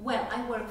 Well, I work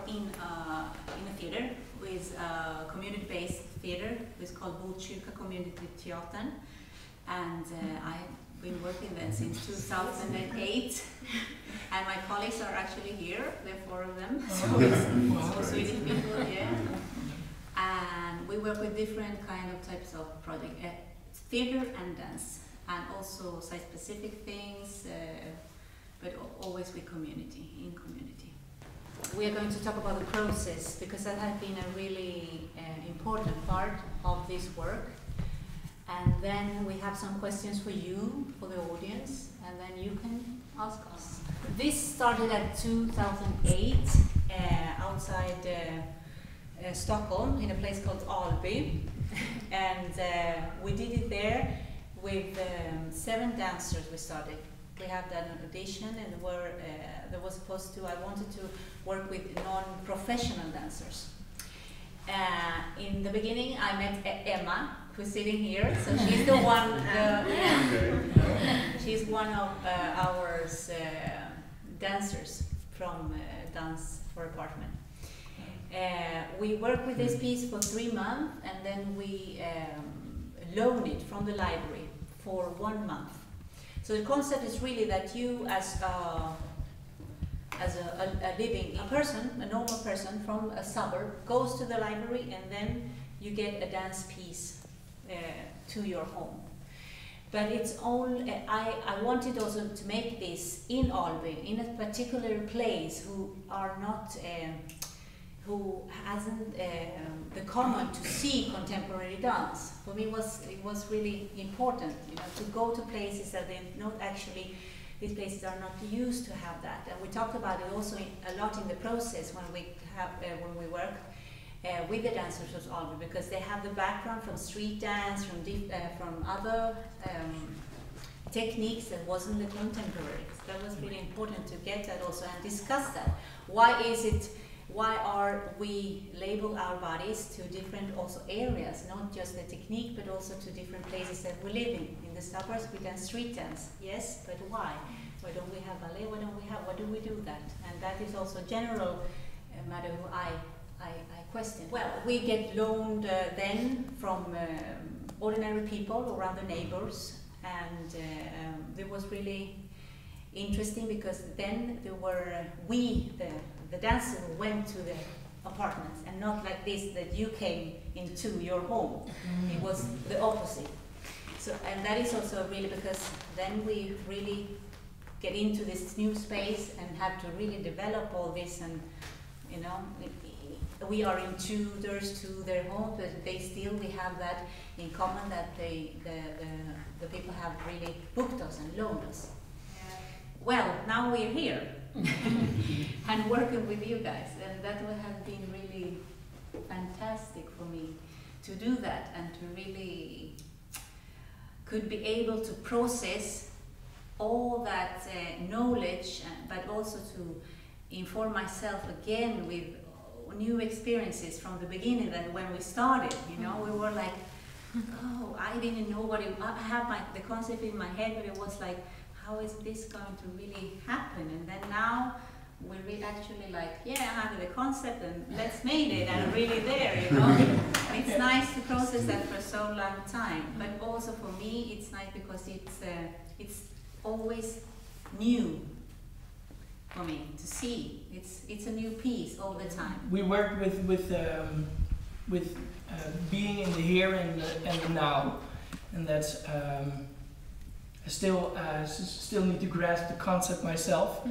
in a theater with a community-based theater. It's called Botkyrka Community Teatern, and I've been working there since 2008. And my colleagues are actually here. There are 4 of them, so it's all Swedish people, yeah. And we work with different kind of types of project, theater and dance, and also site-specific things, but always with community, in community. We are going to talk about the process, because that has been a really important part of this work. And then we have some questions for you, for the audience, and then you can ask us. This started at 2008 outside Stockholm, in a place called Alby, and we did it there with 7 dancers. We started. We had an audition, and I wanted to work with non-professional dancers. In the beginning, I met Emma, who's sitting here. So she's the one. She's one of our dancers from Dance for Apartment. We worked with this piece for 3 months, and then we loaned it from the library for 1 month. So the concept is really that you, as a person, a normal person from a suburb, goes to the library, and then you get a dance piece to your home. But it's all, I wanted also to make this in Alby, in a particular place who are not, who hasn't the common to see contemporary dance. For me, it was really important, you know, to go to places that they not actually, these places are not used to have that. And we talked about it also a lot in the process when we work with the dancers of Alby, because they have the background from street dance, from other techniques that wasn't the contemporary. So that was really important to get that also and discuss that. Why are we label our bodies to different also areas, not just the technique, but also to different places that we live in? In the suburbs we dance street dance, yes, but why? Why don't we have ballet? Why do we do that? And that is also a general matter who I question. Well, we get loaned then from ordinary people around the neighbors, and it was really interesting, because then there were the dancers went to the apartments, and not like this that you came into your home. It was the opposite. So, and that is also really because then we really get into this new space and have to really develop all this, and you know, we are intruders to their home, but we have that in common, that the people have really booked us and loaned us. Well, now we're here and working with you guys, and that would have been really fantastic for me to do that, and to really could be able to process all that knowledge, but also to inform myself again with new experiences from the beginning, than when we started. You know, we were like, oh, I didn't know what it. I have the concept in my head, but it was like, how is this going to really happen? And then now we're actually like, yeah, I have the concept, and let's make it, and really there, you know. And it's nice to process that for so long time, but also for me it's nice because it's always new for me to see. It's a new piece all the time. We work with being in the here and the now, and that's I still need to grasp the concept myself,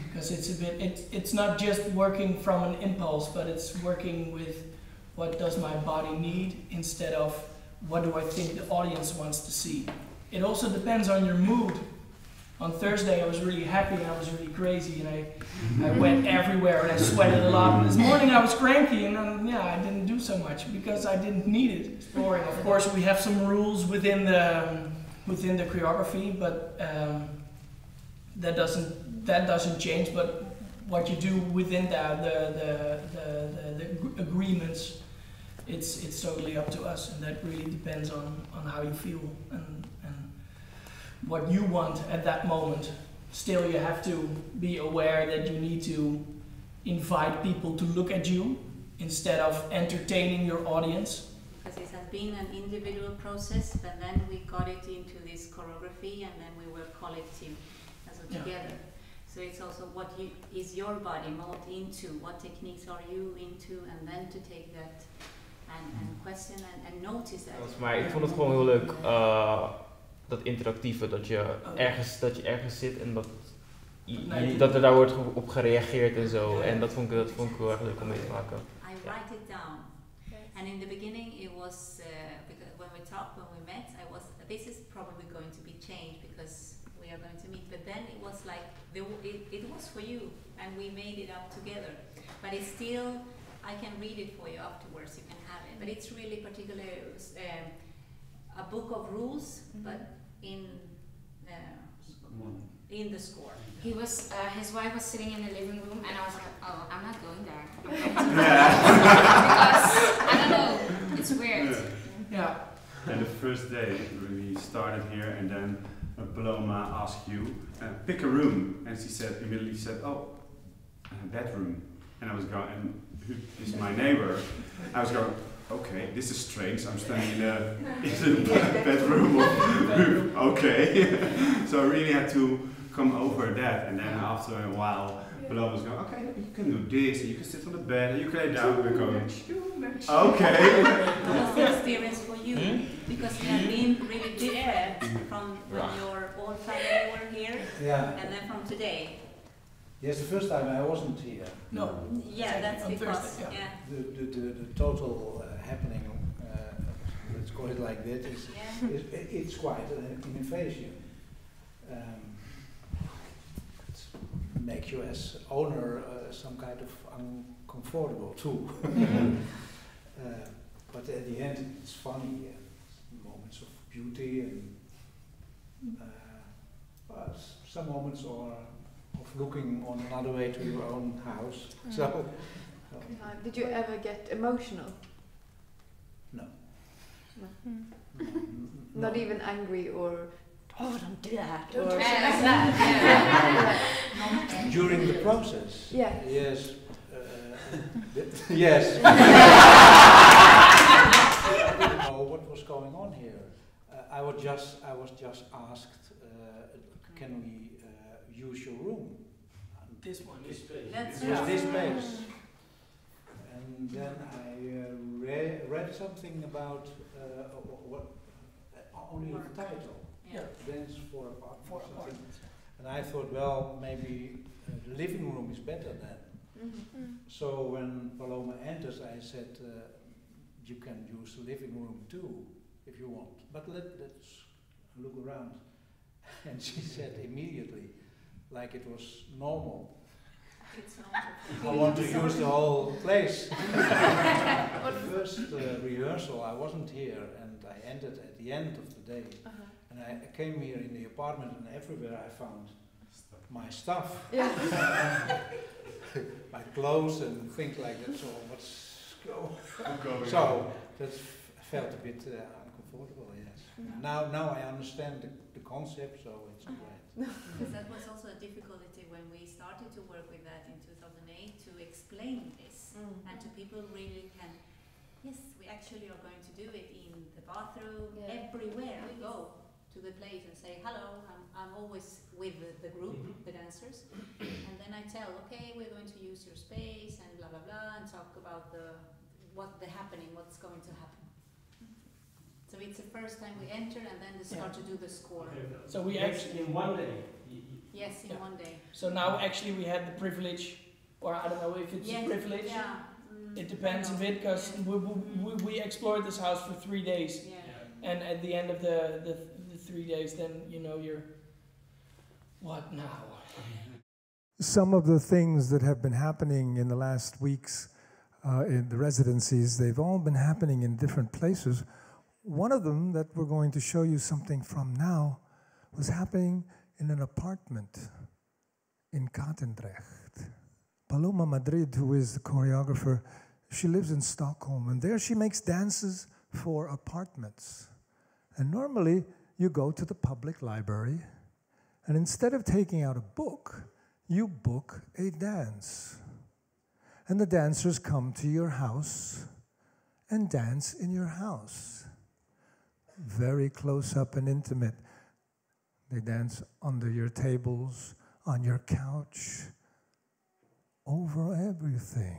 because it's not just working from an impulse, but it's working with what does my body need instead of what do I think the audience wants to see. It also depends on your mood. On Thursday I was really happy and I was really crazy, and I went everywhere and I sweated a lot. And this morning I was cranky, and I didn't do so much because I didn't need it. Exploring. Of course, we have some rules within the choreography, but that doesn't change. But what you do within the agreements, it's totally up to us, and that really depends on how you feel and what you want at that moment. still you have to be aware that you need to invite people to look at you instead of entertaining your audience. Because it has been an individual process, but then we got it into this choreography, and then we were collective as well together. So it's also what is your body mold into, what techniques are you into, and then to take that and question and notice that. Maar ik vond het gewoon heel leuk, dat interactieve, dat je ergens zit en dat er daar wordt op gereageerd en zo. En dat vond ik heel erg leuk om mee te maken. I write it down. And in the beginning it was, because when we met, this is probably going to be changed because we are going to meet. But then it was like, it was for you and we made it up together. But it's still, I can read it for you afterwards, you can have it. But it's really particularly a book of rules, but in the score. He was, his wife was sitting in the living room, and I was like, oh, I'm not going there. Because, I don't know, it's weird. Yeah. And the first day we started here, and then Paloma asked you, pick a room, and she immediately said, oh, bedroom. And I was going, and who is my neighbor? I was going, okay, this is strange. I'm standing in a bedroom. Okay. So I really had to come over that, and then after a while, Paloma was going, okay, you can do this, and you can sit on the bed, and you can lay down, and we're going, okay. What's the experience for you? Because you have been really different from when your whole family were here, and then from today. Yes, the first time I wasn't here. No. Yeah, that's because Thursday, the total happening, let's call it like that, it's quite an invasion. It makes you as owner some kind of uncomfortable too. But at the end it's funny, moments of beauty, and some moments are of looking on another way to your own house. So, did you ever get emotional? No. Not even angry or, oh, don't do that. Don't or do something that. like during the process. Yeah. Yes. Yes. I didn't know what was going on here. I was just asked, can we use your room? This one. This space. That's Yes, right. this space. And then I read something about only the title. Yeah. Dance for apartments. And I thought, well, maybe the living room is better then. So when Paloma enters, I said, you can use the living room too, if you want. But let's look around. And she said immediately, like it was normal, I want to use the whole place. The first rehearsal, I wasn't here, and I ended at the end of the day. And I came here in the apartment, and everywhere I found my stuff. Yeah. My clothes and things like that. So let's go. So that felt a bit uncomfortable. Yes. Now I understand the concept, so it's great. Because that was also a difficulty when we started to work with that in 2008, to explain this and to people really can, yes, we actually are going to do it in the bathroom, everywhere we go to the place and say, hello, I'm always with the group, the dancers, and then I tell, okay, we're going to use your space and blah blah blah, and talk about what's going to happen. So it's the first time we enter, and then they start to do the score. So we actually in one day. Yes, in one day. So now actually we had the privilege, or I don't know if it's a privilege. Yeah. It depends a bit, because we explored this house for 3 days, and at the end of the 3 days, then you're, what now? Some of the things that have been happening in the last weeks in the residencies, they've all been happening in different places. One of them that we're going to show you something from now was happening in an apartment in Katendrecht. Paloma Madrid, who is the choreographer, she lives in Stockholm, and there she makes dances for apartments. And normally you go to the public library And instead of taking out a book, you book a dance. And the dancers come to your house and dance in your house. Very close up and intimate. They dance under your tables, on your couch, over everything.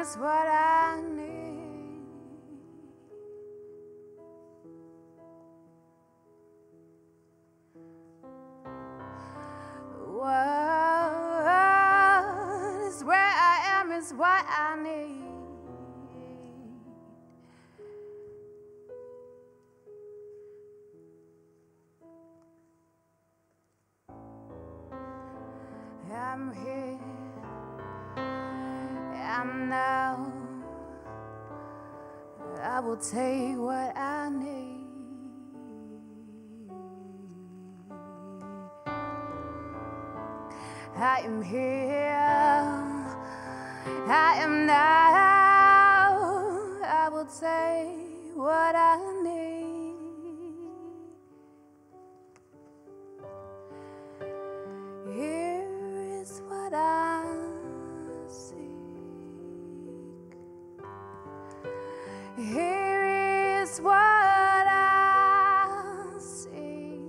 Is what I need. What is where I am is what I need. I'm here. I'm now. I will take what I need. I am here. I am now. I will take what I need. Here is what I seek. Here is what I see.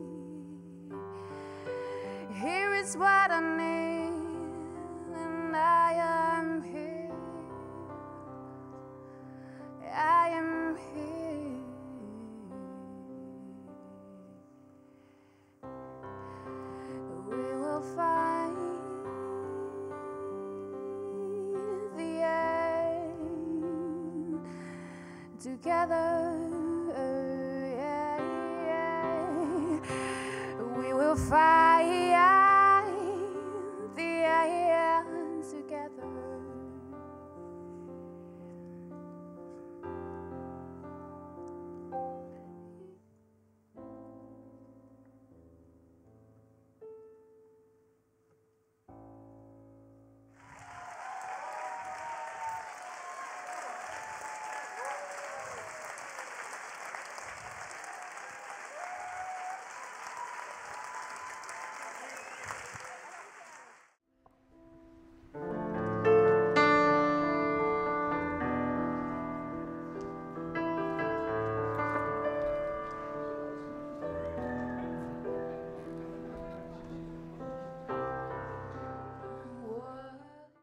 Here is what I need, and I am here. I am here. We will find the end together.